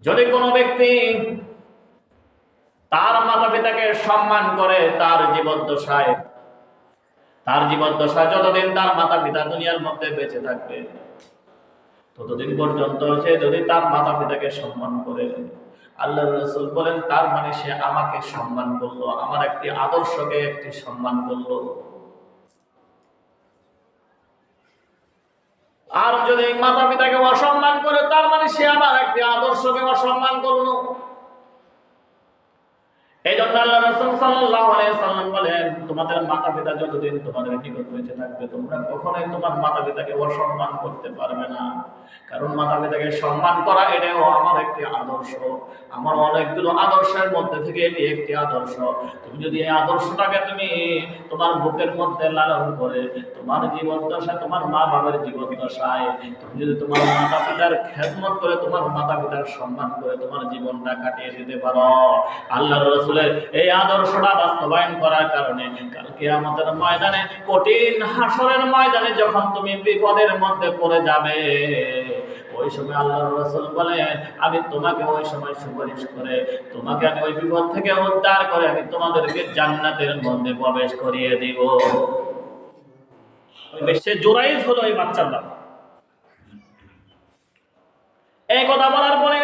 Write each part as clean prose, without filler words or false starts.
যদি কোনো ব্যক্তি তার মাতা পিতাকে সম্মান করে, তার জীবদ্দশায় যতদিন তার মাতা পিতা দুনিয়ার মধ্যে বেঁচে থাকবে, ততদিন পর্যন্ত সে যদি তার মাতা পিতাকে সম্মান করে, আল্লাহর রাসূল বলেন তার মানে সে আমাকে সম্মান করলো, আমার একটি আদর্শকে একটি সম্মান করলো। আর যদি মাতা পিতাকে অসম্মান করে, তার মানে সে আমার একটি আদর্শকে অসম্মান করলো। এই জন্য আল্লাহ রাসূল সাল্লাল্লাহু আলাইহি ওয়াসাল্লাম বলেন, তোমাদের মাতা পিতা যতদিন তোমাদের নিকট বেঁচে থাকবে, তোমরা কখনোই তোমার মাতা পিতাকে অসম্মান করতে পারবে না। কারণ মাতা পিতাকে সম্মান করা এটাও আমার একটি আদর্শ, আমার অনেকগুলো আদর্শের মধ্যে থেকে এটি একটি আদর্শ। তুমি যদি এই আদর্শটাকে তুমি তোমার বুকের মধ্যে লালন করে, তোমার জীবদ্দশায়, তোমার মা বাবার জীবদ্দশায় তুমি যদি তোমার মাতা পিতার খেদমত করে, তোমার মাতা পিতার সম্মান করে তোমার জীবনটা কাটিয়ে দিতে পারো, আল্লাহর রাসূলের এই আদর্শটা বাস্তবায়ন করার কারণে কাল কিয়ামতের ময়দানে, কঠিন হাসরের ময়দানে যখন তুমি বিপদের মধ্যে পড়ে যাবে, ওই সময় আল্লাহর রাসূল বলেন, আমি তোমাকে ওই সময় সুপারিশ করে, তোমাকে আমি ওই বিপদ থেকে উদ্ধার করে আমি তোমাদেরকে জান্নাতের মধ্যে প্রবেশ করিয়ে দিব। সে জুরাইজ হলো এই বাচ্চার বাবা। এই কথা বলার পরে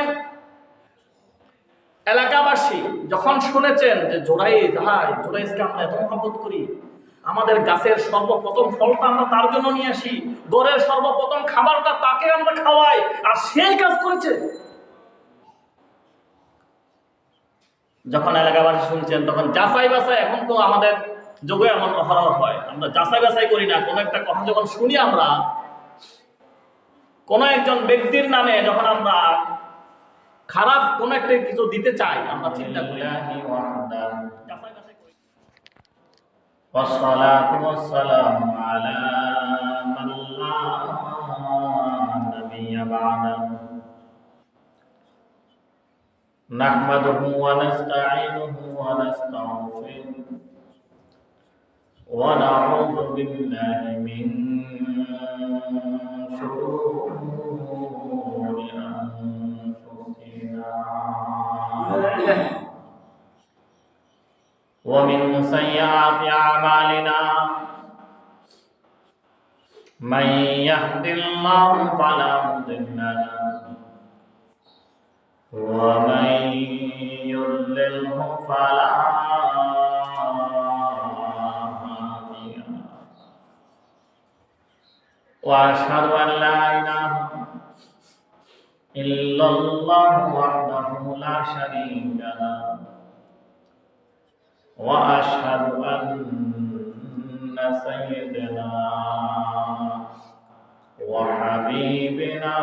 এলাকাবাসী যখন শুনেছেন যে জুরাইজকে আমরা এত মহব্বত করি, আমাদের গাছের সর্বপ্রথম ফলটা আমরা তার জন্য নিয়ে আসি, ঘরের সর্বপ্রথম খাবারটা তাকে আমরা খাওয়াই, আর সেই কাজ করেছে। যখন এলাকাবাসী শুনছেন, তখন যাচাই বাছাই, এখন তো আমাদের যুগে এমন অহরহ হয়, আমরা যাচাই বাছাই করি না। কোনো একটা কথা যখন শুনি, আমরা কোনো একজন ব্যক্তির নামে যখন আমরা খারাপ কোন একটা কিছু দিতে চাই, আমরা চিন্তা করি والصلاة والسلام على من لا نبي بعده نحمده ونستعينه ونستغفره ونعوذ بالله من شرور ومن سيئات أعمالنا من يهد الله فلا مضل له ومن يضلله فلا هادي له وأشهد أن لا إله إلا الله وحده لا شريك له وأشهد أن سيدنا وحبيبنا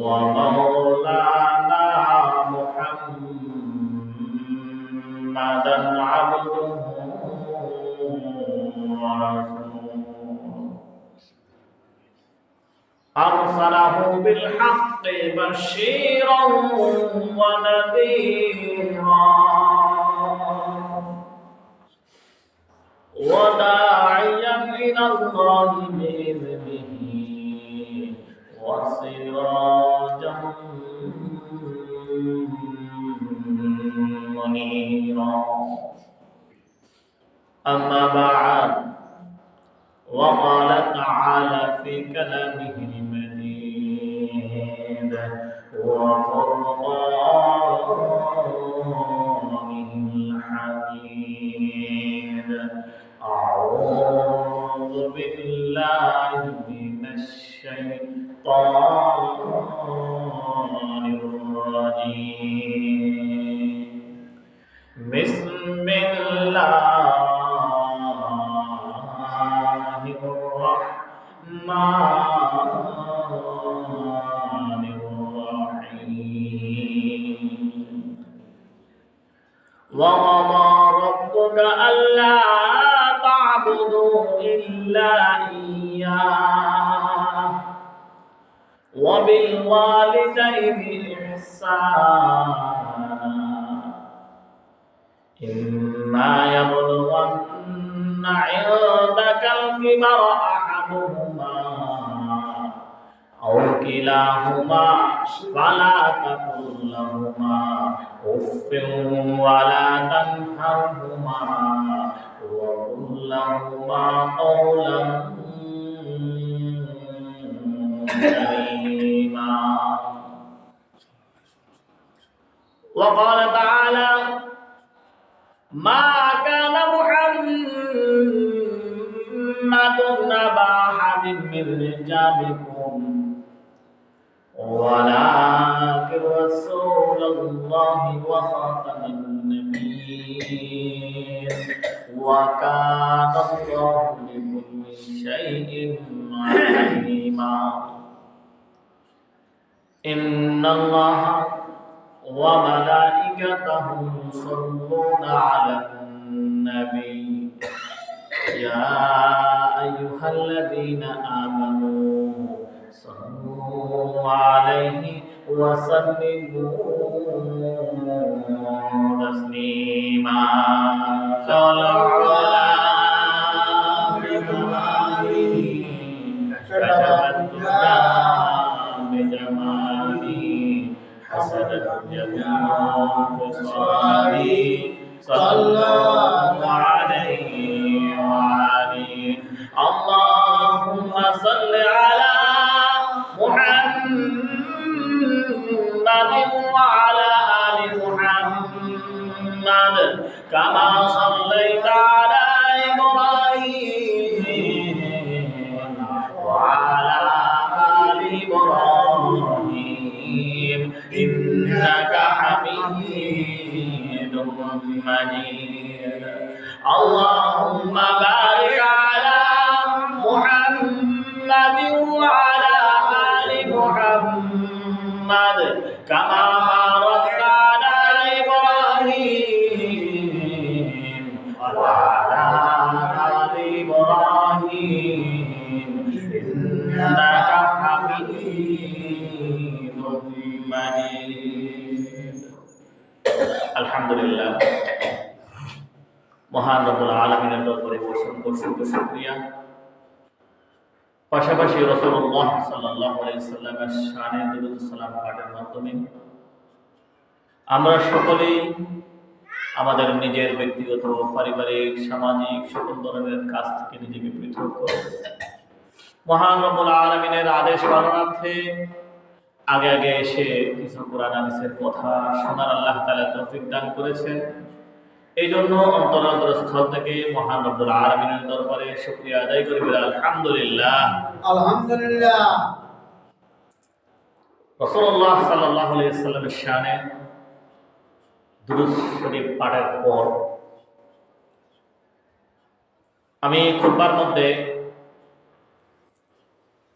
ومولانا محمدا عبده ورسوله أرسله بالحق بشيرا ونذيرا وداعيا إلى الله بإذنه وسراجا منيرا. أما بعد، وقال تعالى في كلامه المجيد وفرقانه الحميد. أعوذ بالله من الشيطان الرجيم. بسم الله الرحمن الرحيم. وقضى ربك ألا تعبدوا إلا إياه وبالوالدين إحسانا إما يبلغن عندك الكبر أحدهما أو كلاهما فلا تقل لهما أف ولا تنهرهما وقل لهما قولا كريما. وقال تعالى: ما كان محمد أبا أحد من رجالكم ولكن رسول الله وخاتم النبيين وكان الله بكل شيء عليما. إن الله وملائكته يصلون على النبي يا أيها الذين آمنوا صلوا عليه وسلموا تسليما. صلوا على إبراهيم كشف الدجى بجماله حسنت جميع خصاله صلى الله عليه وآله. اللهم صل على محمد وعلى آل محمد كما صليت على إبراهيم وعلى آل إبراهيم إنك حميد مجيد. اللهم بارك على محمد وعلى آل محمد كما باركت على إبراهيم وعلى آل إبراهيم إنك حميد مجيد. الحمد لله। মহান রব্বুল আলামিনের দরবারে অসংখ্য শুকরিয়া। পাশাপাশি রাসূলুল্লাহ সাল্লাল্লাহু আলাইহি সাল্লামের শানে দুরূদ সালাম পাঠের মাধ্যমে আমরা সকলেই আমাদের নিজের ব্যক্তিগত, পারিবারিক, সামাজিক সকল ধরনের কাজ থেকে নিজেকে পৃথক করে মহান রব্বুল আলামিনের আদেশ পালনার্থে আগে আগে এসে কিছু কোরআন হাদিসের কথা শোনার আল্লাহ তাআলা তৌফিক দান করেছেন। এই জন্য অন্তরস্থল থেকে মহান রব্বুল আলামিনের দরবারে শুকরিয়া আদায় করি। আলহামদুলিল্লাহ, আলহামদুলিল্লাহ। রাসূলুল্লাহ সাল্লাল্লাহু আলাইহি ওয়াসাল্লামের শানে দুরূদ শরীফ পাঠের পর আমি খুতবার মধ্যে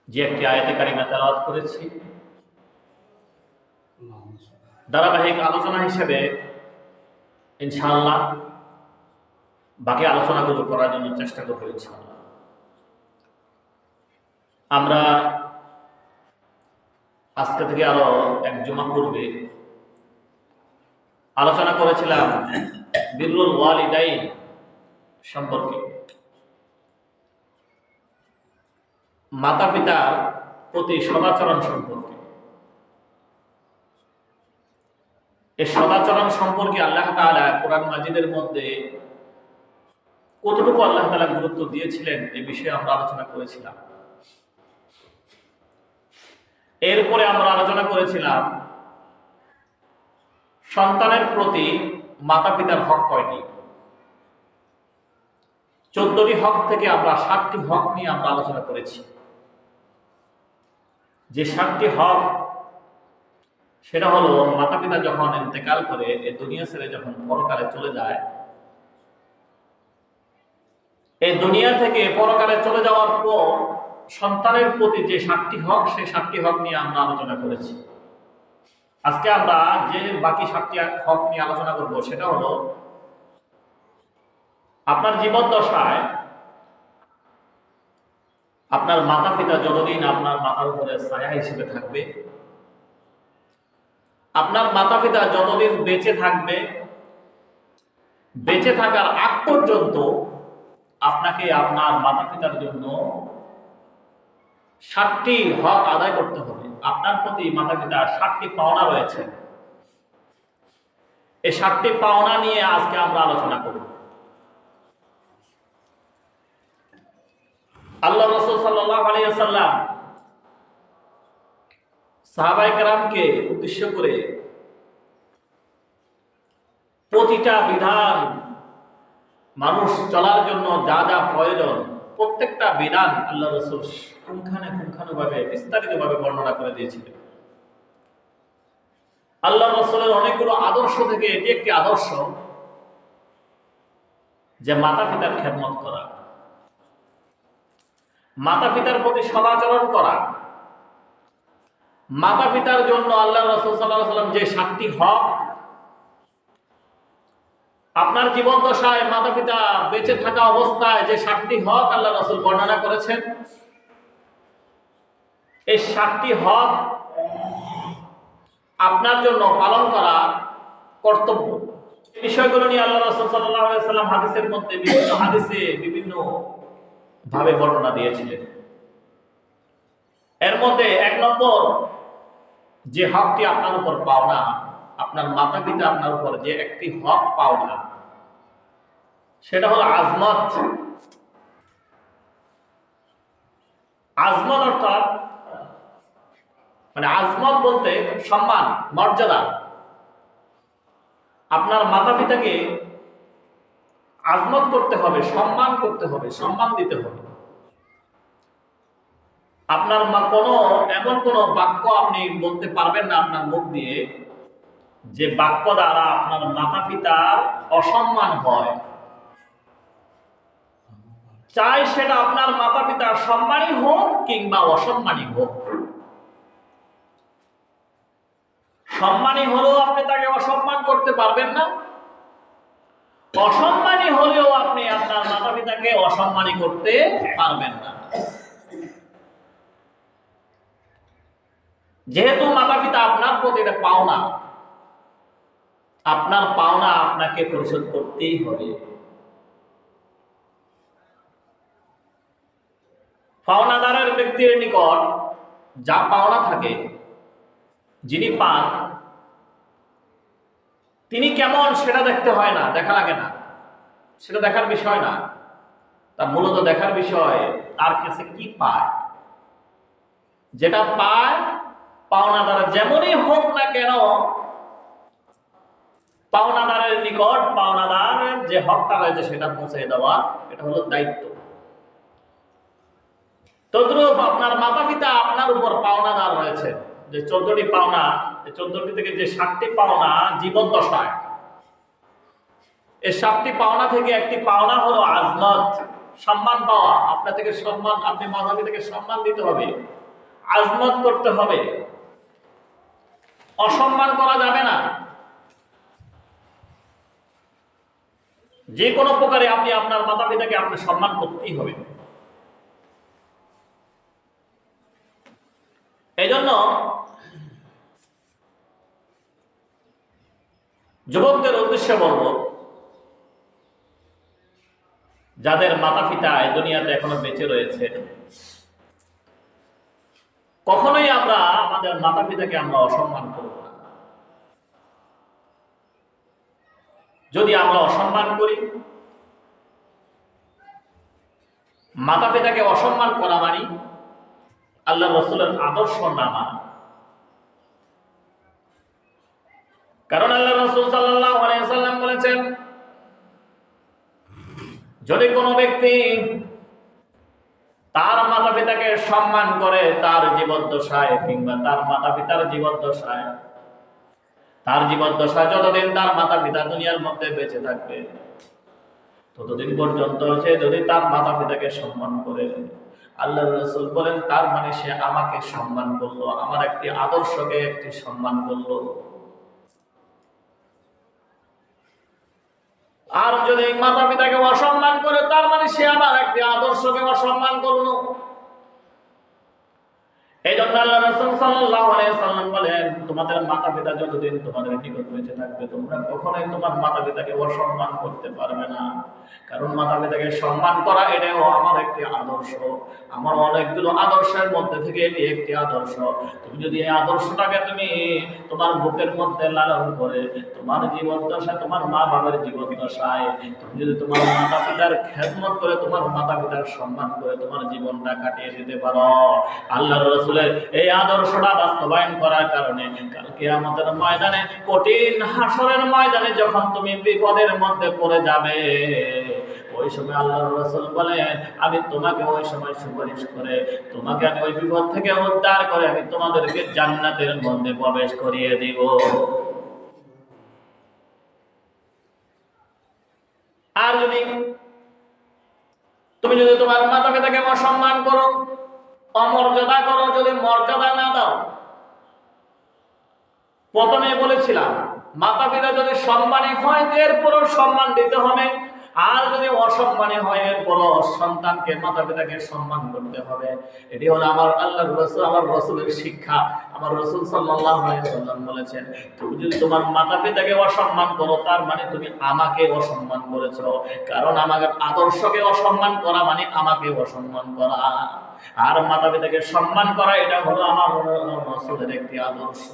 যে একটি আয়াতে কারিমা তেলাওয়াত করেছি, ধারাবাহিক আলোচনা হিসেবে ইনশাআল্লাহ বাকি আলোচনাগুলো করার জন্য চেষ্টা করব ইনশাআল্লাহ। আমরা আজকে থেকে আরো এক জুমা পূর্বে আলোচনা করেছিলাম বিররুল ওয়ালিদাইন সম্পর্কে, মাতা পিতার প্রতি সদাচরণ সম্পর্কে। এই সদাচরণ সম্পর্কে আল্লাহ তাআলা কোরআন মাজিদের মধ্যে কতটুকু আল্লাহ তাআলা গুরুত্ব দিয়েছিলেন এই বিষয়ে আমরা আলোচনা করেছিলাম। এরপরে আমরা আলোচনা করেছিলাম সন্তানের প্রতি মাতা পিতার হক কয়টি। 14টি হক থেকে আমরা 7টি হক নিয়ে আমরা আলোচনা করেছি। যে 7টি হক সেটা হলো মাতা পিতা যখন ইন্তেকাল করে এই দুনিয়া ছেড়ে যখন পরকালে চলে যায়, এই দুনিয়া থেকে পরকালে চলে যাওয়ার পর সন্তানের প্রতি যে 7টি হক, সেই 7টি হক নিয়ে আমরা আলোচনা করেছি। আজকে আমরা যে বাকি 7টি হক নিয়ে আলোচনা করব সেটা হলো আপনার জীবদ্দশায় আপনার মাতা পিতা যতদিন আপনার মাথার উপরে ছায়া হিসেবে থাকবে, আপনার মাতা পিতা যতদিন বেঁচে থাকবে, বেঁচে থাকার আগ পর্যন্ত আপনাকে আপনার মাতা পিতার জন্য 7টি হক আদায় করতে হবে। আপনার প্রতি মাতা পিতার 7টি পাওনা রয়েছে। এই 7টি পাওনা নিয়ে আজকে আমরা আলোচনা করব। আল্লাহ রাসূল সাল্লাল্লাহু আলাইহি ওয়াসাল্লাম সাহাবায়ে কেরামকে উদ্দেশ্য করে প্রতিটা বিধান, মানুষ চলার জন্য যা যা প্রয়োজন, প্রত্যেকটা বিধান আল্লাহ রাসূল পুঙ্খানুপুঙ্খানুভাবে বিস্তারিতভাবে বর্ণনা করে দিয়েছিলেন। আল্লাহ রাসূলের অনেকগুলো আদর্শ থেকে এটি একটি আদর্শ যে মাতা পিতার খেদমত করা, মাতা পিতার প্রতি সদাচরণ করা। মাতা পিতার জন্য আল্লাহ রাসূল সাল্লাল্লাহু আলাইহি ওয়াসাল্লাম যে 7টি হক, আপনার জীবন দশায় মাতা পিতা বেঁচে থাকা অবস্থায় যে 7টি হক আল্লাহ রাসূল বর্ণনা করেছেন, এই 7টি হক আপনার জন্য পালন করা কর্তব্য। এই বিষয়গুলো নিয়ে আল্লাহ রাসূল সাল্লাল্লাহু আলাইহি ওয়াসাল্লাম হাদিসের মধ্যে বিভিন্ন ভাবে বর্ণনা দিয়েছিলেন। এর মধ্যে 1 নম্বর যে হকটি আপনার উপর পাওনা, আপনার মাতা পিতা আপনার উপর যে একটি হক পাওনা, সেটা হলো আজমত। আজমত অর্থাৎ আজমত বলতে সম্মান, মর্যাদা। আপনার মাতা পিতাকে আজমত করতে হবে, সম্মান করতে হবে, সম্মান দিতে হবে। আপনার এমন কোন বাক্য আপনি বলতে পারবেন না আপনার মুখ দিয়ে যে বাক্য দ্বারা আপনার মাতা পিতার অসম্মান হয়। চাই সেটা আপনার মাতা পিতার সম্মানী হোক কিংবা অসম্মানী হোক। সম্মানী হলেও আপনি তাকে অসম্মান করতে পারবেন না, অসম্মানী হলেও আপনি আপনার মাতা পিতাকে অসম্মানী করতে পারবেন না। যেহেতু মাতা পিতা আপনার প্রতি এটা পাওনা, আপনার পাওনা আপনাকে পরিশোধ করতেই হবে। পাওনাদারের ব্যক্তির নিকট যা পাওনা থাকে, যিনি পান তিনি কেমন সেটা দেখতে হয় না, দেখা লাগে না, সেটা দেখার বিষয় না। তার মূলত দেখার বিষয় তার কাছে কি পায়। যেটা পায় পাওনাদার যেমনই হোক না কেন, পাওনাদারের নিকট পাওনাদারের যে হকটা রয়েছে সেটা পৌঁছে দেওয়া, এটা হলো দায়িত্ব। তদ্রূপ আপনার মাতা পিতা আপনার উপর পাওনাদার রয়েছে। যে 14টি পাওনা, 14টি থেকে যে 7টি পাওনা জীবন দশায়, এই 7টি পাওনা থেকে একটি পাওনা হলো আজমত, সম্মান পাওয়া। আপনার থেকে সম্মান, আপনি মাতা পিতাকে সম্মান দিতে হবে, আজমত করতে হবে, অসম্মান করা যাবে না। যে কোনো প্রকারে আপনি আপনার মাতা পিতাকে আপনি সম্মান করতেই হবে। এই জন্য যুবকদের উদ্দেশ্যে বলবো, যাদের মাতা পিতা এই দুনিয়াতে এখনো বেঁচে রয়েছে, কখনোই আমরা আমাদের মাতা পিতাকে আমরা অসম্মান করব না। যদি আমরা অসম্মান করি, মাতা পিতাকে অসম্মান করা মানি আল্লাহ রাসূলের আদর্শ না মানা। কারণ আল্লাহ রাসূল সাল্লাল্লাহু আলাইহি ওয়াসাল্লাম বলেছেন, যদি কোনো ব্যক্তি তার মাতা পিতাকে সম্মান করে তার জীবদ্দশায় কিংবা তার মাতা পিতার জীবদ্দশায়, তার জীবদ্দশায় যতদিন তার মাতা পিতা দুনিয়ার মধ্যে বেঁচে থাকবে, ততদিন পর্যন্ত সে যদি তার মাতা পিতাকে সম্মান করে, আল্লাহ রাসূল বলেন তার মানে সে আমাকে সম্মান করলো, আমার একটি আদর্শকে একটি সম্মান করলো। আর যদি মাতা পিতাকে অসম্মান করে, তার মানে সে আমার একটি আদর্শকে অসম্মান করলো। এই জন্য আল্লাহ রাসূল সাল্লাল্লাহু আলাইহি ওয়াসাল্লাম বলেন, তোমাদের মাতা-পিতা যতদিন তোমাদের নিকট বেঁচে থাকবে তোমরা কখনোই তোমার মাতা-পিতাকে অসম্মান করতে পারবে না। কারণ মাতা-পিতাকে সম্মান করা এটাও আমার একটি আদর্শ। আমার অনেকগুলো আদর্শের মধ্যে থেকে এটি একটি আদর্শ। তুমি যদি এই আদর্শটাকে তুমি তোমার বুকের মধ্যে লালন করে তোমার জীবন দশায়, তোমার মা বাবার জীবন দশায় তুমি যদি তোমার মাতা-পিতার খেদমত করে, তোমার মাতা-পিতার সম্মান করে তোমার জীবনটা কাটিয়ে দিতে পারো, আল্লাহর রাসূলের এই আদর্শটা বাস্তবায়ন করার কারণে কাল কিয়ামতের ময়দানে, কঠিন হাসরের ময়দানে যখন তুমি বিপদের মধ্যে পড়ে যাবে, ওই সময় আল্লাহর রাসূল বলেন, আমি তোমাকে ওই সময় সুপারিশ করে তোমাকে আমি ওই বিপদ থেকে উদ্ধার করে আমি তোমাদেরকে জান্নাতের মধ্যে প্রবেশ করিয়ে দিব। আর যদি তুমি যদি তোমার মাতা পিতাকে অসম্মান করো, অমর্যাদা করো, যদি মর্যাদা না দাও, প্রথমে বলেছিলাম মাতা পিতা যদি সম্মানী হয় এরপরও সম্মান দিতে হবে, আর যদি অসম্মানী হয় এরপরও সন্তানকে মাতা পিতাকে সম্মান করতে হবে। এটি হলো আমার আল্লাহর রাসূল, আমার রাসূলের শিক্ষা। আমার রাসূল সাল্লাল্লাহু আলাইহি ওয়াসাল্লাম বলেছেন, তুমি যদি তোমার মাতা পিতাকে অসম্মান করো তার মানে তুমি আমাকে অসম্মান করেছো। কারণ আমাদের আদর্শকে অসম্মান করা মানে আমাকে অসম্মান করা। আর মাতা পিতাকে সম্মান করা এটা হলো আমার রাসূলের একটি আদর্শ।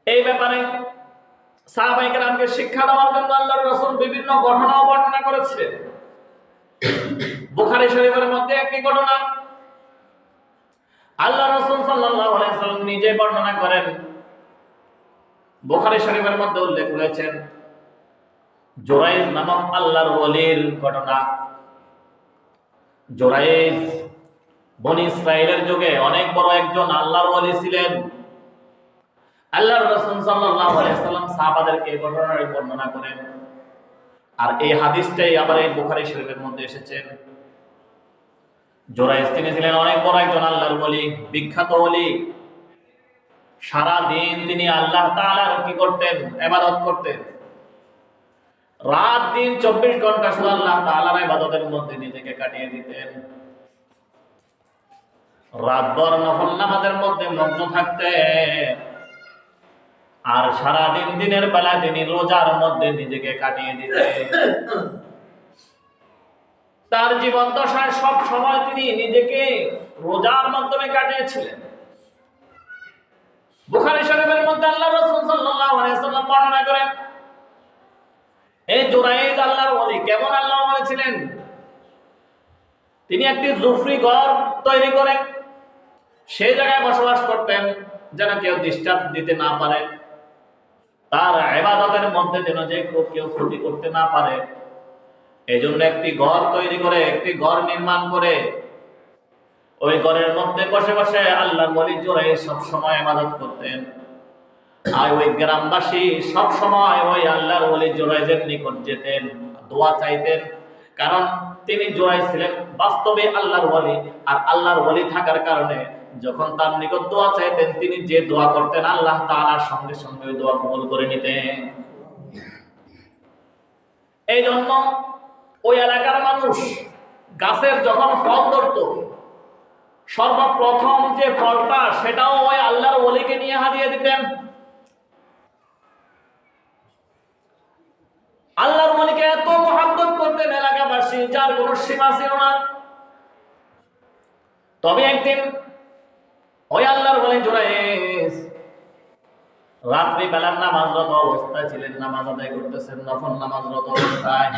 এই ব্যাপারে সাহাবায়ে কেরামকে শিক্ষা দেওয়ার জন্য আল্লাহর রাসূল বিভিন্ন ঘটনাও বর্ণনা করেছে। বুখারী শরীফের মধ্যে একটি ঘটনা আল্লাহর রাসূল সাল্লাল্লাহু আলাইহি ওয়াসাল্লাম নিজে বর্ণনা করেন। বুখারী শরীফের মধ্যে উল্লেখ রয়েছেন জুরাইজ নামক আল্লাহর ওলির ঘটনা। জুরাইজ বনী ইসরাইলের যুগে অনেক বড় একজন আল্লাহর ওলি ছিলেন। আল্লাহর রাসূল সাল্লাল্লাহু আলাইহি ওয়াসাল্লাম সাহাবাদেরকে এই ঘটনার বর্ণনা করেন। আর এই হাদিসটাই আবার এই বুখারী শরীফের মধ্যে এসেছে। জুরাইজ তিনি ছিলেন অনেক বড় একজন আল্লাহর ওলি, বিখ্যাত ওলি। সারা দিন তিনি আল্লাহ তাআলার কি করতেন? ইবাদত করতেন। রাত দিন 24 ঘন্টা শুধু আল্লাহ তাআলার ইবাদতের মধ্যে নিজেকে কাটিয়ে দিতেন। রাতভর নফল নামাজের মধ্যে মগ্ন থাকতেন। আর সারা দিন দিনের বেলা তিনি রোজার মধ্যে নিজেকে কাটিয়ে দিতেন। তার জীবন দশায় সব সময় তিনি নিজেকে রোজার মাধ্যমে কাটিয়েছিলেন। বুখারী শরীফের মধ্যে আল্লাহর রাসূল সাল্লাল্লাহু আলাইহি ওয়াসাল্লাম বর্ণনা করেন, এই জুরাইজ আল্লাহর ওলি কেমন আল্লাহর ওলি ছিলেন? তিনি একটি জুফরি ঘর তৈরি করে সেই জায়গায় বসবাস করতেন যেন কেউ ডিস্টার্ব দিতে না পারে, তার ইবাদতের মধ্যে যেন যে কেউ ক্ষতি করতে না পারে। এই জন্য একটি ঘর তৈরি করে, একটি ঘর নির্মাণ করে ওই ঘরের মধ্যে বসে বসে আল্লাহর ওলি জুরাইজ সব সময় ইবাদত করতেন। আর ওই গ্রামবাসী সব সময় ওই আল্লাহর ওলি জুরাইজের নিকট যেতেন, দোয়া চাইতেন। কারণ তিনি জুরাইজ ছিলেন বাস্তবে আল্লাহর ওলি, আর আল্লাহর ওলি থাকার কারণে যখন তার নিকট দোয়া চাইতেন তিনি যে দোয়া করতেন আল্লাহ তাআলার সঙ্গে সঙ্গে ওই দোয়া কবুল করে নিতেন। এই জন্য ওই এলাকার মানুষ গাছের যখন ফল ধরত সর্বপ্রথম যে ফলটা সেটাও ওই আল্লাহর ওলিকে নিয়ে হাদিয়া দিতেন। আল্লাহর ওলিকে এত মহব্বত করতেন এলাকাবাসী, যার কোনো সীমা ছিল না। তবে একদিন ওই আল্লাহর ওলি জুরাইজ রাত্রি বেলার নামাজরত অবস্থায় ছিলেন, নামাজ আদায় করতেছেন, নফল নামাজরত অবস্থায়।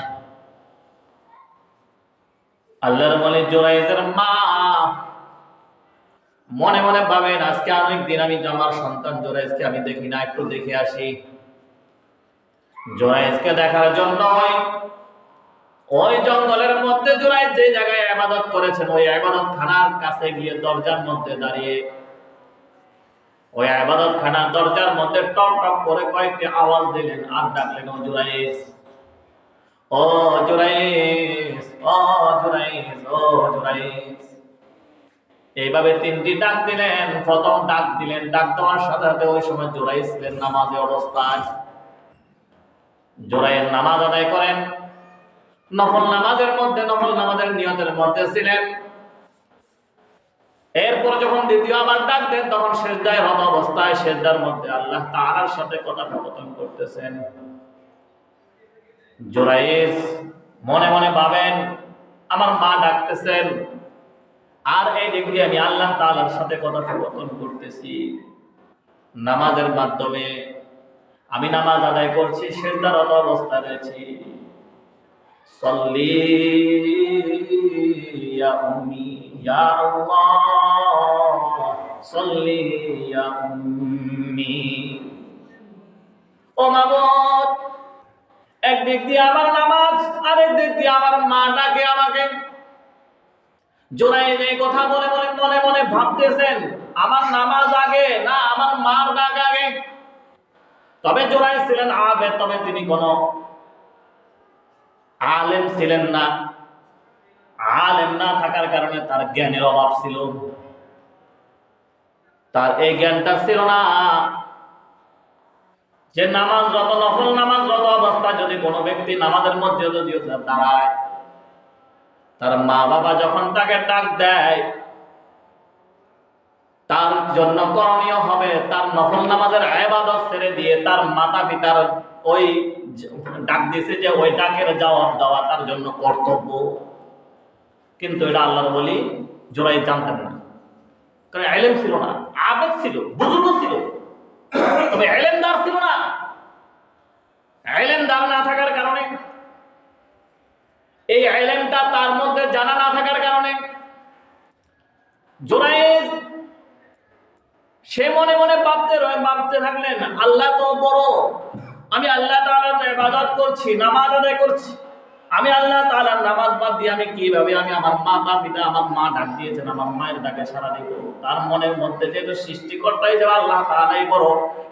আল্লাহর ওলি জুরাইজের মা মনে মনে ভাবেন, আজকে অনেক দিন আমি আমার সন্তান জুরাইজকে আমি দেখি না, একটু দেখে আসি। জুরাইজকে দেখার জন্য ওই জঙ্গলের মধ্যে জুরাইজ যে জায়গায় ইবাদত করেছেন ওই ইবাদত খানার কাছে গিয়ে দরজার মধ্যে দাঁড়িয়ে ওই ইবাদত খানার দরজার মধ্যে টক টক করে কয়েকটি আওয়াজ দিলেন আর ডাকলেন, ও জুরাইজ, ও জুরাইজ, ও জুরাইজ, ও জুরাইজ। এইভাবে তিনটি ডাক দিলেন। প্রথম ডাক দিলেন, ডাক দেওয়ার সাথে সাথে ওই সময় জুরাইজ ছিলেন নামাজে অবস্থায়। জুরাইজ নামাজ আদায় করেন। নফল নামাজের মধ্যে, নফল নামাজের নিয়তের মধ্যে ছিলেন। এরপর যখন দ্বিতীয় আবার ডাক দেন, তখন সিজদায় রত অবস্থায় সিজদার মধ্যে আল্লাহ তাআলার সাথে কথোপকথন করতেছেন। জুরাইজ মনে মনে ভাবেন, আমার মা ডাকতেছেন, আর এই দিক দিয়ে আমি আল্লাহ তাআলার সাথে কথোপকথন করতেছি। নামাজের মাধ্যমে আমি নামাজ আদায় করছি, সিজদারত অবস্থায় রয়েছি। সল্লি ইয়া উম্মি ইয়া আল্লাহ, সল্লি ইয়া উম্মি। ও মাবুদ, একদিক দিয়ে আমার নামাজ, আরেক দিক দিয়ে আমার মা ডাকে আমাকে। জোরাইজ এই কথা বলে বলে মনে মনে ভাবতেছেন, আমার নামাজ আগে না আমার মার ডাক আগে? তবে জোরাইজ ছিলেন আবেদ, তবে তিনি কোনো আলেম ছিলেন না। আলেম না থাকার কারণে তার জ্ঞানের অভাব ছিল। তার এই জ্ঞানটা ছিল না যে নামাজরত, নফল নামাজরত অবস্থায় যদি কোনো ব্যক্তি নামাজের মধ্যে যদি দাঁড়ায়, তার মা বাবা যখন তাকে ডাক দেয়, তার জন্য করণীয় হবে তার নফল নামাজের ইবাদত ছেড়ে দিয়ে তার মাতা পিতার ওই ডাক দিয়েছে যে ওই ডাকের জবাব দেওয়া তার জন্য কর্তব্য। কিন্তু এটা আল্লাহর ওলি জুরাইজ জানতেন না, কারণ ইলম ছিল না। আবেদ ছিল, বুজুর্গ ছিল, তবে ইলমদার ছিল না। ইলমদার না থাকার কারণে, এই ইলমটা তার মধ্যে জানা না থাকার কারণে জুরাইজ সে মনে মনে ভাবতে থাকলেন, আল্লাহ তো বড়, আমি আল্লাহ তাআলার ইবাদত করছি, নামাজ আদায় করছি, আমি আল্লাহ তাআলার নামাজ বাদ দিয়ে আমি কিভাবে আমি আমার মাতা পিতা, আমার মা ডাক দিয়েছেন, আমার মায়ের ডাকে সাড়া দিব? তার মনের মধ্যে যেহেতু সৃষ্টিকর্তাই যে আল্লাহ তাআলাই বড়,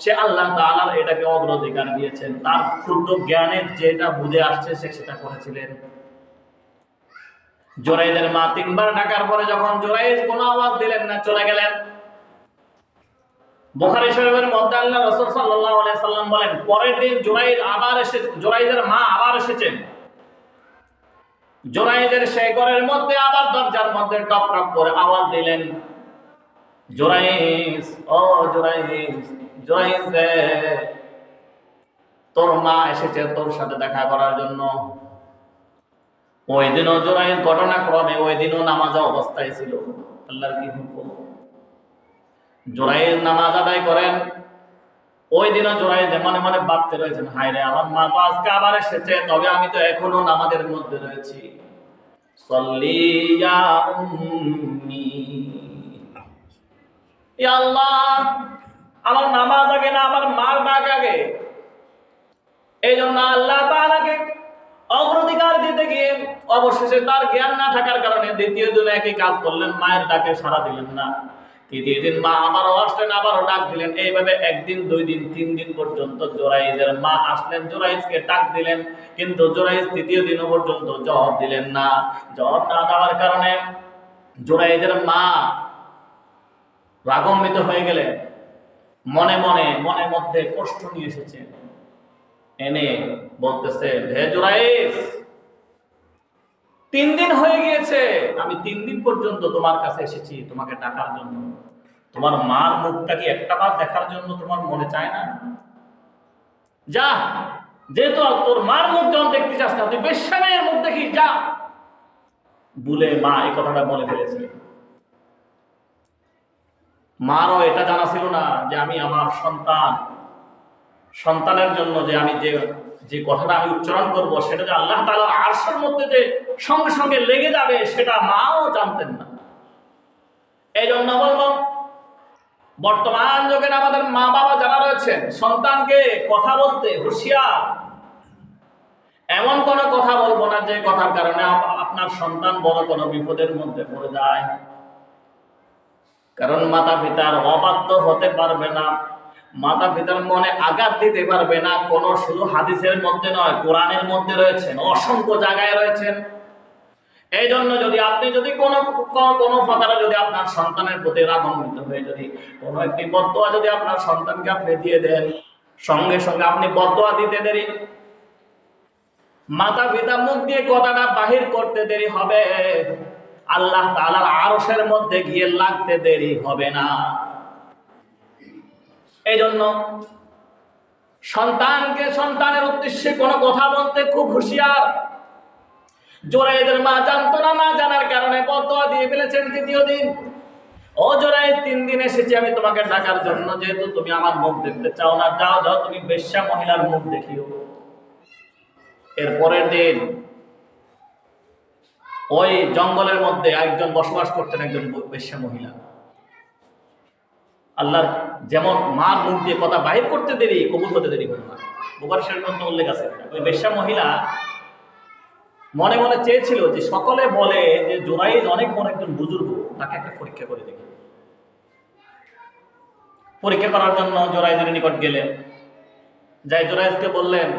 সে আল্লাহ তাআলার এটাকে অগ্রাধিকার দিয়েছেন। তার ক্ষুদ্র জ্ঞানের যেটা বুঝে আসছে সে সেটা করেছিলেন। জুরাইজের মা তিনবার ডাকার পরে যখন জুরাইজ কোনো আওয়াজ দিলেন না, চলে গেলেন। বুখারী শরীফের মধ্যে আল্লাহ রাসূল সাল্লাল্লাহু আলাইহি সাল্লাম বলেন, পরের দিন জুরাইজের মা আবার এসেছেন। জুরাইজের সেই ঘরের মধ্যে আবার দরজার মধ্যে টপ টপ করে আওয়াজ দিলেন, জুরাইজ, ও জুরাইজ, জুরাইজ রে, তোর মা এসেছে তোর সাথে দেখা করার জন্য। ওই দিনও জুরাইজ ঘটনাক্রমে ওই দিনও নামাজে অবস্থায় ছিল। আল্লাহর কি হুকুম! জুরাইজ নামাজ আদায় করেন। ওই দিনও জুরাইজ মনে মনে ভাবতে রয়েছেন, হায় রে, আমার মা তো আজকে আবার এসেছে, তবে আমি তো এখনো নামাজের মধ্যে রয়েছি। সল্লি ইয়া উম্মি, ইয়া আল্লাহ, আমার নামাজ আগে না আমার মার ডাক আগে? এই জন্য আল্লাহ তাআলাকে অগ্রাধিকার দিতে গিয়ে অবশেষে তার জ্ঞান না থাকার কারণে দ্বিতীয় দিন একই কাজ করলেন, মায়ের ডাকে সাড়া দিলেন না। তৃতীয় দিন মা আবারও আসলেন, আবারও ডাক দিলেন। এইভাবে একদিন, 2 দিন, 3 দিন পর্যন্ত জুরাইজের মা আসলেন, জুরাইজকে ডাক দিলেন, কিন্তু জুরাইজ তৃতীয় দিনও পর্যন্ত জবাব দিলেন না। জবাব না দেওয়ার কারণে জুরাইজের মা রাগান্বিত হয়ে গেলেন। মনে মধ্যে কষ্ট নিয়ে এসেছেন, এনে বলতেছে, হে জুরাইজ, 3 দিন হয়ে গিয়েছে, আমি 3 দিন পর্যন্ত তোমার কাছে এসেছি তোমাকে ডাকার জন্য। তোমার মার মুখটা কি একটাবার দেখার জন্য তোমার মনে চায় না? যা, যেহেতু তোর মার মুখ যখন দেখতে চাস না, তুই বেশ্যা মেয়ের মুখ দেখি যা, বলে মা এই কথাটা বলে ফেলেছে। মারও এটা জানা ছিল না যে আমি আমার সন্তানের জন্য যে আমি যে কথাটা আমি উচ্চারণ করব সেটা যে আল্লাহ তাআলার আরশের মধ্যে যে সঙ্গে সঙ্গে লেগে যাবে, সেটা মাও জানতেন না। এই জন্য বলবো, বর্তমান যুগের আমাদের মা বাবা যারা রয়েছেন, সন্তানকে কথা বলতে হুঁশিয়ার। এমন কোনো কথা বলবো না যে কথার কারণে আপনার সন্তান বড় কোনো বিপদের মধ্যে পড়ে যায়। কারণ মাতা পিতার অবাধ্য হতে পারবে না, মাতা পিতার মনে আঘাত দিতে পারবে না। কোন শুধু হাদিসের মধ্যে নয়, কোরআনের মধ্যে রয়েছেন, অসংখ্য জায়গায় রয়েছেন। এই জন্য যদি আপনি যদি কোনো প্রকারে যদি আপনার সন্তানের প্রতি রাগান্বিত হয়ে যদি কোনো একটি বদদোয়া যদি আপনার সন্তানকে আপনি দিয়ে দেন, সঙ্গে সঙ্গে আপনি বদদোয়া দিতে দেরি, মাতা পিতা মুখ দিয়ে কথাটা বাহির করতে দেরি হবে, আল্লাহ তাআলার আরশের মধ্যে গিয়ে লাগতে দেরি হবে না। এই জন্য সন্তানকে সন্তানের উদ্দেশ্যে কোনো কথা বলতে খুব হুঁশিয়ার। জোরাইদের মা জানতো না, না জানার কারণে বদদোয়া দিয়ে ফেলেছেন তৃতীয় দিন। ও জোরাই, 3 দিন এসেছি আমি তোমাকে ডাকার জন্য, যেহেতু তুমি আমার মুখ দেখতে চাও না, যাও যাও তুমি বেশ্যা মহিলার মুখ দেখিও। এর পরের দিন ওই জঙ্গলের মধ্যে একজন বসবাস করতেন, একজন বেশ্যা মহিলা। আল্লাহর যেমন মার মুখ দিয়ে কথা বাহির করতে দেরি, কবুল হতে দেরি হলো না। বুখারী শরীফের মধ্যে উল্লেখ আছে, ওই বেশ্যা মহিলা মনে মনে চেয়েছিল যে সকলে বলে যে জোরাইদ অনেক বড় একজন বুজুর্গ, তাকে একটা পরীক্ষা করে দেখি। পরীক্ষা করার জন্য জোরাইদের নিকট গেলেন, যাই জোরাইদকে বললেন,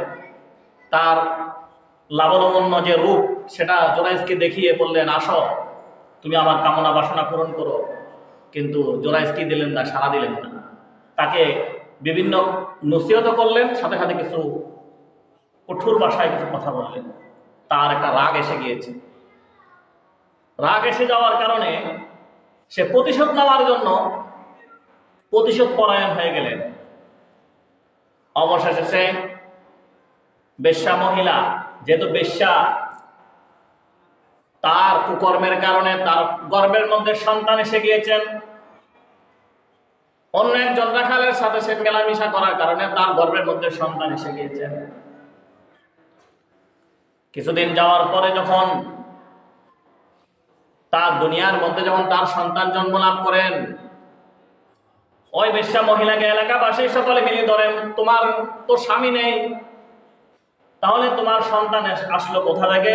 তার লাবণ্য যে রূপ সেটা জোরাইদকে দেখিয়ে বললেন, আসো তুমি আমার কামনা বাসনা পূরণ করো। কিন্তু জোরাইদ কি দিলেন না, সাড়া দিলেন না। তাকে বিভিন্ন নসিহত করলেন, সাথে সাথে কিছু কঠোর ভাষায় কিছু কথা বললেন। তার একটা রাগ এসে গিয়েছে। রাগ এসে যাওয়ার কারণে সে প্রতিশোধ নেওয়ার জন্য প্রতিশোধ পরায়ণ হয়ে গেলেন। অবশেষে সে বেশ্যা মহিলা, যেহেতু বেশ্যা, তার কুকর্মের কারণে তার গর্ভের মধ্যে সন্তান এসে গিয়েছেন। অন্য একজন রাখালের সাথে সে মেলামেশা করার কারণে তার গর্ভের মধ্যে সন্তান এসে গিয়েছেন। কিছুদিন যাওয়ার পরে যখন তার দুনিয়ার মধ্যে যখন তার সন্তান জন্ম লাভ করেন, ওই বেশ্যা মহিলাকে এলাকাবাসী সকলে মিলে ধরেন, তোমার তো স্বামী নেই, তাহলে তোমার সন্তান আসলো কোথা থেকে?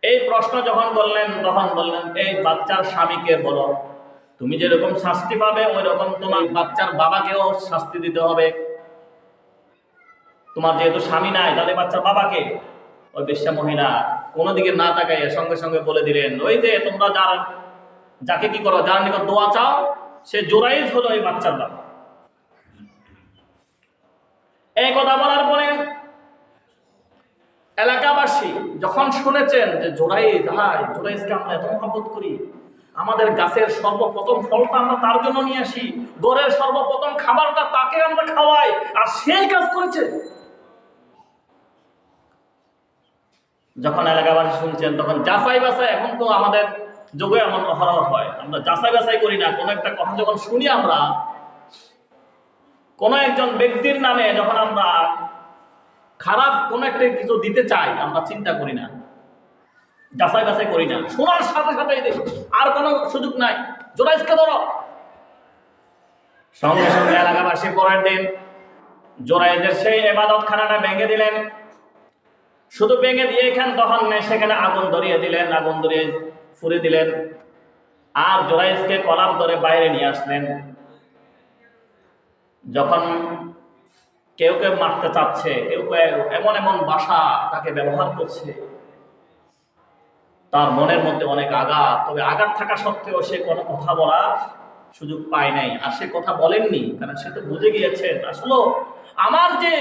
এই প্রশ্ন যখন করলেন তখন বললেন, এই বাচ্চার স্বামীকে বলো, তুমি যেরকম শাস্তি পাবে ওই রকম তোমার বাচ্চার বাবাকেও শাস্তি দিতে হবে। তোমার যেহেতু স্বামী নাই, তাহলে বাচ্চার বাবাকে। ওই বেশ্যা মহিলা কোনো দিকে না তাকাইয়া সঙ্গে সঙ্গে বলে দিলেন, ওই যে তোমরা যাকে কি করো, যার নিকট দোয়া চাও, সে জোরাইদ হলো এই বাচ্চার বাবা। এই কথা বলার পরে এলাকাবাসী যখন শুনেছেন যে জোরাইদ, জোরাইদকে আমরা এত মহব্বত করি, আমাদের গাছের সর্বপ্রথম ফলটা আমরা তার জন্য নিয়ে আসি, ঘরের সর্বপ্রথম খাবারটা তাকে আমরা খাওয়াই, আর সেই কাজ করেছে। যখন এলাকাবাসী শুনছেন তখন যাচাই বাছাই, এখন তো আমাদের যুগে এমন অহরহ হয়, আমরা যাচাই বাছাই করি না। কোনো একটা কথা যখন শুনি, আমরা কোনো একজন ব্যক্তির নামে যখন আমরা খারাপ কোনো একটা কিছু দিতে চাই, আমরা চিন্তা করি না, যাচাই বাছাই করি না, শোনার সাথে সাথে আর কোনো সুযোগ নাই, জোরাইদকে ধরো। সঙ্গে সঙ্গে এলাকাবাসী পরের দিন জোরাইদের সেই ইবাদতখানাটা ভেঙে দিলেন। শুধু ভেঙে দিয়ে এখান তখন সেখানে আগুন ধরিয়ে দিলেন, আগুন ধরিয়ে ফুরে দিলেন, আর জোরাইদকে কলার ধরে বাইরে নিয়ে আসলেন। যখন কেউ কেউ মারতে চাচ্ছে, কেউ কেউ এমন এমন ভাষা তাকে ব্যবহার করছে, তার মনের মধ্যে অনেক আঘাত। তবে আঘাত থাকা সত্ত্বেও সে কোনো কথা বলার সুযোগ পায় নাই, আর সে কথা বলেননি, কারণ সে তো বুঝে গিয়েছেন আসলে আমার যে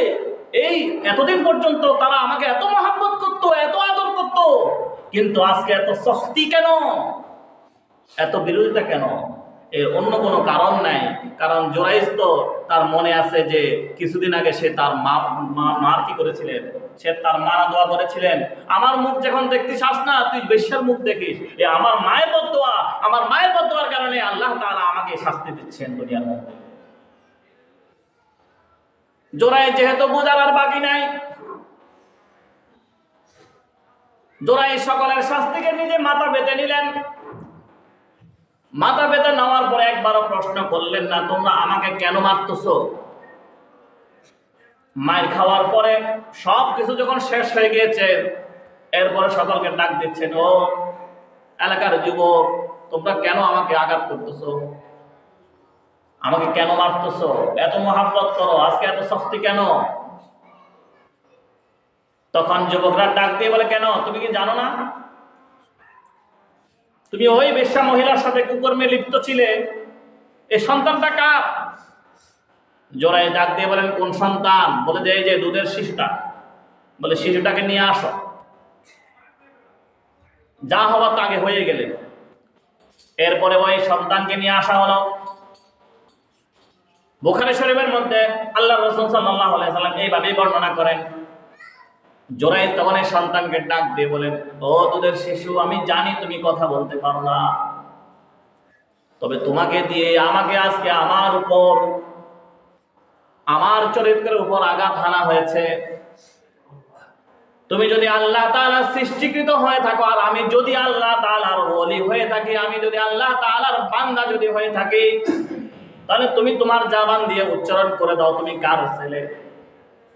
এই এতদিন পর্যন্ত তারা আমাকে এত মহব্বত করতো, এত আদর করতো, কিন্তু আজকে এত শক্তি কেন, এত বিরোধিতা কেন? এর অন্য কোনো কারণ নাই। কারণ জোরাইদ তো তার মনে আছে যে কিছুদিন আগে সে তার মার কি করেছিলেন, সে তার মারা দোয়া করেছিলেন, আমার মুখ যখন দেখতে চাস না, তুই বেশ্যার মুখ দেখিস। আমার মায়ের বদদোয়া, আমার মায়ের বদদোয়ার কারণে আল্লাহ তাআলা আমাকে শাস্তি দিচ্ছেন দুনিয়ার মধ্যে। জোরাইদ যেহেতু বোঝার আর বাকি নাই, জোরাইদ সকলের শাস্তিকে নিজে মাথা পেতে নিলেন। মাথা পেতে নেওয়ার পরে একবারও প্রশ্ন করলেন না, তোমরা আমাকে কেন মারতেছো? মায়ের খাওয়ার পরে সব কিছু যখন শেষ হয়ে গিয়েছে, এরপরে সকলকে ডাক দিচ্ছেন, ও এলাকার যুবক, তোমরা কেন আমাকে আঘাত করতেছো? আমাকে কেন মারতেছো? এত মহব্বত করো, আজকে এত শক্তি কেন? তখন যুবকরা ডাক দিয়ে বলে, কেন তুমি কি জানো না তুমি ওই বেশ্যা মহিলার সাথে কুকর্মে লিপ্ত ছিলে? এই সন্তানটা কার? জোরাইদ ডাক দিয়ে বলেন, কোন সন্তান? বলে যে এই যে দুধের শিশুটা। বলে শিশুটাকে নিয়ে আসো। যা হওয়ার তা আগে হয়ে গেলেন। এরপরে ওই সন্তানকে নিয়ে আসা হলো। বুখারী শরীফের মধ্যে আল্লাহর রাসূল সাল্লাল্লাহু আলাইহি সাল্লাম এইভাবেই বর্ণনা করেন। জুরাইজ তখন এই সন্তানকে ডাক দিয়ে বলেন, ও দুধের শিশু, আমি জানি তুমি কথা বলতে পারো না, তবে তোমাকে দিয়ে আমাকে আজকে আমার উপর, আমার চরিত্রের উপর আঘাত হানা হয়েছে। তুমি যদি আল্লাহ তাআলার সৃষ্টিকৃত হয়ে থাকো, আর আমি যদি আল্লাহ তাআলার ওলি হয়ে থাকি, আমি যদি আল্লাহ তাআলার বান্দা যদি হয়ে থাকি, তাহলে তুমি তোমার জবান দিয়ে উচ্চারণ করে দাও তুমি কার ছেলে।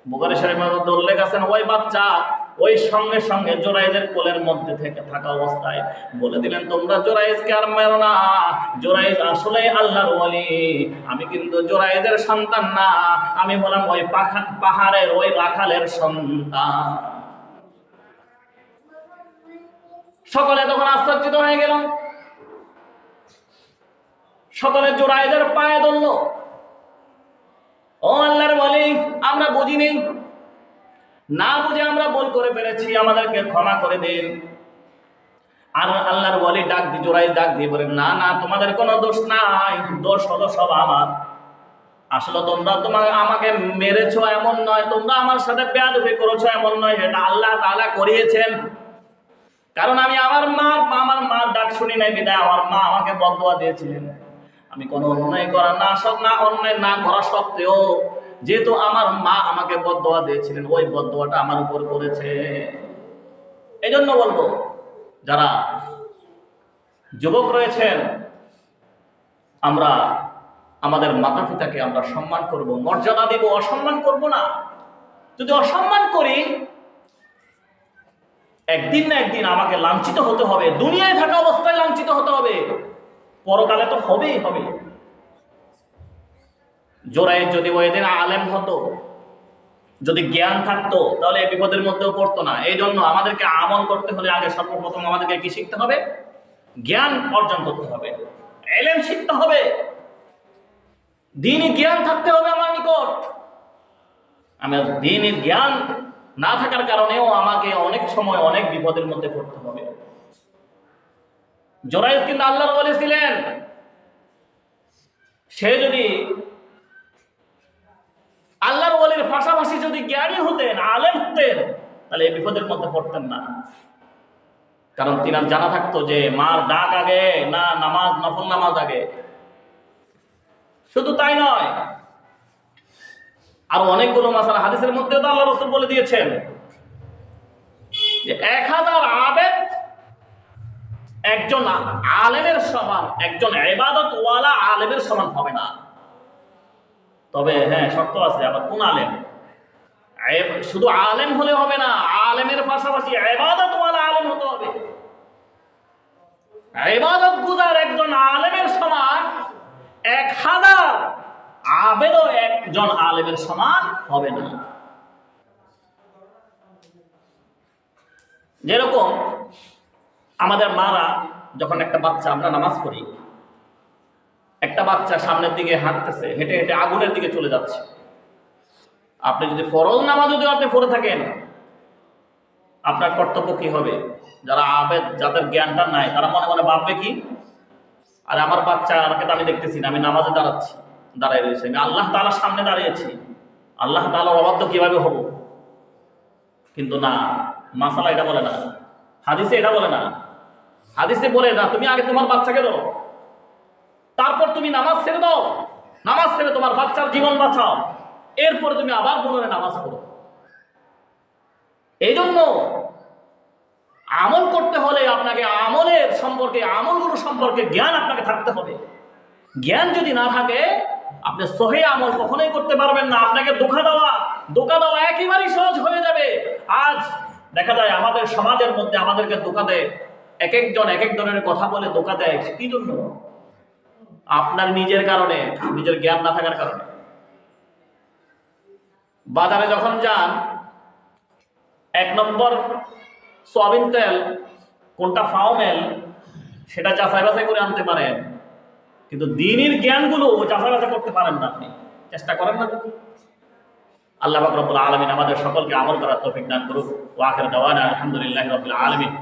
বুখারী শরীফের মধ্যে উল্লেখ আছে, ওই বাচ্চা ওই সঙ্গে সঙ্গে জুরাইজের কোলের মধ্যে থেকে থাকা অবস্থায় বলে দিলেন, তোমরা জুরাইজকে আর মেরো না, জুরাইজ আসলে আল্লাহর ওলি, আমি কিন্তু জুরাইজের সন্তান না, আমি বললাম ওই পাহাড়ের ওই রাখালের সন্তান। সকলে তখন আশ্চর্যিত হয়ে গেল। সকলে জুরাইজের পায়ে ধরল, ও আল্লাহর ওলি, আমরা বুঝিনি, না বুঝে আমরা ভুল করে ফেলেছি, আমাদেরকে ক্ষমা করে দিন। আর আল্লাহর ওলি ডাক দিয়ে, জুরাইজ ডাক দিয়ে বলেন, না না, তোমাদের কোনো দোষ নাই, দোষ হলো সব আমার। আসলে তোমরা আমাকে মেরেছো এমন নয়, তোমরা আমার সাথে বেয়াদবি করেছো এমন নয়, এটা আল্লাহ তাআলা করিয়েছেন। কারণ আমি আমার মার ডাক শুনি নাই বিদায় আমার মা আমাকে বদদুয়া দিয়েছিলেন। আমি কোনো অন্যায় না করা সত্ত্বেও যেহেতু আমার মা আমাকে বদদুয়া দিয়েছিলেন, ওই বদদুয়াটা আমার উপর করেছে। এই জন্য বলবো, যারা যুবক রয়েছেন, আমরা আমাদের মাতা পিতাকে আমরা সম্মান করব, মর্যাদা দিব, অসম্মান করব না। যদি অসম্মান করি, একদিন না একদিন আমাকে লাঞ্ছিত হতে হবে, দুনিয়ায় থাকা অবস্থায় লাঞ্ছিত হতে হবে, পরকালে তো হবেই হবে। জুরাইজ যদি ওই দিন আলেম হতো, যদি জ্ঞান থাকতো, তাহলে এই বিপদের মধ্যেও পড়তো না। এই জন্য আমাদেরকে আমল করতে হলে আগে সর্বপ্রথম আমাদেরকে কি শিখতে হবে? জ্ঞান অর্জন করতে হবে, ইলম শিখতে হবে, দ্বীনি জ্ঞান থাকতে হবে আমার নিকট। আমার দ্বীনি জ্ঞান না থাকার কারণেও আমাকে অনেক সময় অনেক বিপদের মধ্যে পড়তে হবে। জুরাইজ কিন্তু আল্লাহর ওলি ছিলেন। সে যদি আল্লাহর ওলির পাশাপাশি যদি জ্ঞানী হতেন, আলেম হতেন, তাহলে এই বিপদের মধ্যে পড়তেন না। কারণ তিনার জানা থাকতো যে মার ডাক আগে না নামাজ, নফল নামাজ আগে। শুধু তাই নয়, আর অনেকগুলো মাসালা হাদিসের মধ্যে তো আল্লাহ রাসূল বলে দিয়েছেন যে 1000 আবেদ একজন আলেমের সমান, একজন ইবাদতওয়ালা আলেমের সমান হবে না। তবে হ্যাঁ, শর্ত আছে। আবার কোন আলেম? শুধু আলেম হলে হবে না, আলেমের পাশাপাশি ইবাদতওয়ালা আলেম হতে হবে। ইবাদত গুজার একজন আলেমের সমান 1000 আবেদও একজন আলেমের সমান হবে না। যেরকম আমাদের মারা যখন একটা বাচ্চা, আমরা নামাজ পড়ি, একটা বাচ্চা সামনের দিকে হাঁটতেছে, হেঁটে হেঁটে আগুনের দিকে চলে যাচ্ছে। আপনি যদি ফরজ নামাজ যদি আপনি পড়ে থাকেন, আপনার কর্তব্য কি হবে? যারা আবেদ, যাদের জ্ঞানটা নাই, তারা মনে মনে ভাববে কি, আর আমার বাচ্চাকে তো আমি দেখতেছি না, আমি নামাজে দাঁড়ায় রয়েছি, আমি আল্লাহ তাআলার সামনে দাঁড়িয়েছি, আল্লাহ তাআলার অবাধ্য কিভাবে হব? কিন্তু না, মাসালা এটা বলে না, হাদিসে এটা বলে না। হাদিসে বলে না, তুমি আগে তোমার বাচ্চাকে ধরো, তারপর তুমি নামাজ ছেড়ে দাও, নামাজ ছেড়ে তোমার বাচ্চার জীবন বাঁচাও, এরপরে তুমি আবার পুনরায় নামাজ পড়ো। এই জন্য আমল করতে হলে আপনাকে আমলগুলো সম্পর্কে জ্ঞান আপনাকে থাকতে হবে। জ্ঞান যদি না থাকে, আপনি সহিহ আমল কখনোই করতে পারবেন না। আপনাকে ধোঁকা দেওয়া একেবারেই সহজ হয়ে যাবে। আজ দেখা যায় আমাদের সমাজের মধ্যে আমাদেরকে ধোঁকা দেয়, এক একজন এক এক ধরনের কথা বলে ধোঁকা দেয়। কি জন্য? আপনার নিজের কারণে, নিজের জ্ঞান না থাকার কারণে। বাজারে যখন যান, 1 নম্বর সয়াবিন তেল কোনটা ফাউমেল সেটা যাচাই বাছাই করে আনতে পারেন, কিন্তু দ্বীনের জ্ঞানগুলো যাচাই বাছাই করতে পারেন না। আপনি চেষ্টা করেন না? আল্লাহ পাক রব্বুল আলামিন আমাদের সকলকে আমল করার তৌফিক দান করুক। ওয়া আখির দাওয়ানা আলহামদুলিল্লাহি রাব্বিল আলামিন।